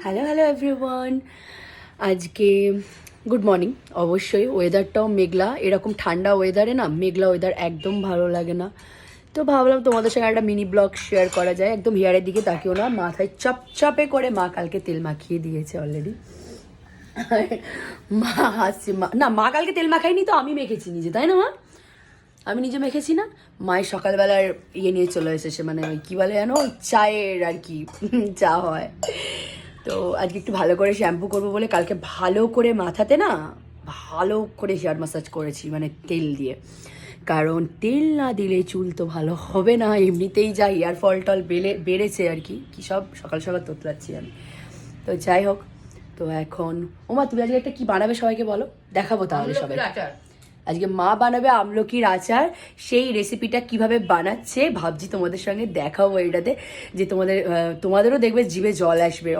Hello hello everyone, আজকে good morning. অবশ্যই ওয়েদারটাও মেঘলা, এরকম ঠান্ডা ওয়েদারে না মেঘলা ওয়েদার একদম ভালো লাগে না। তো ভাবলাম তোমাদের সঙ্গে একটা মিনি ব্লগ শেয়ার করা যায়। একদম হেয়ারের দিকে তাকিও না, মাথায় চপচপে করে মা কালকে তেল মাখিয়ে দিয়েছে অলরেডি। মা হাসছে, না মা কালকে তেল মাখাইনি তো আমি মেখেছি নিজে, তাই না মা? আমি নিজে মেখেছি না। মায়ের সকালবেলার ইয়ে নিয়ে চলে এসেছে, মানে ওই কী বলে জানো, চায়ের আর কি চা হয়। তো আজকে একটু ভালো করে শ্যাম্পু করবো বলে কালকে ভালো করে মাথাতে না ভালো করে হেয়ার ম্যাসাজ করেছি, মানে তেল দিয়ে। কারণ তেল না দিলে চুল তো ভালো হবে না, এমনিতেই যা হেয়ার ফল টল বেড়েছে আর কি, কী সব সকাল সকাল তোতলাচ্ছি আমি। তো যাই হোক, তো এখন ওমা তুমি আজকে একটা কি বানাবে সবাইকে বলো, দেখাবো তাহলে সবাই। আজকে মা বানাবে আমলকির আচার। সেই রেসিপিটা কিভাবে বানাচ্ছে ভাবছি তোমাদের সঙ্গে দেখাবো এটাতে, যে তোমাদেরও দেখবে জিভে জল আসবে।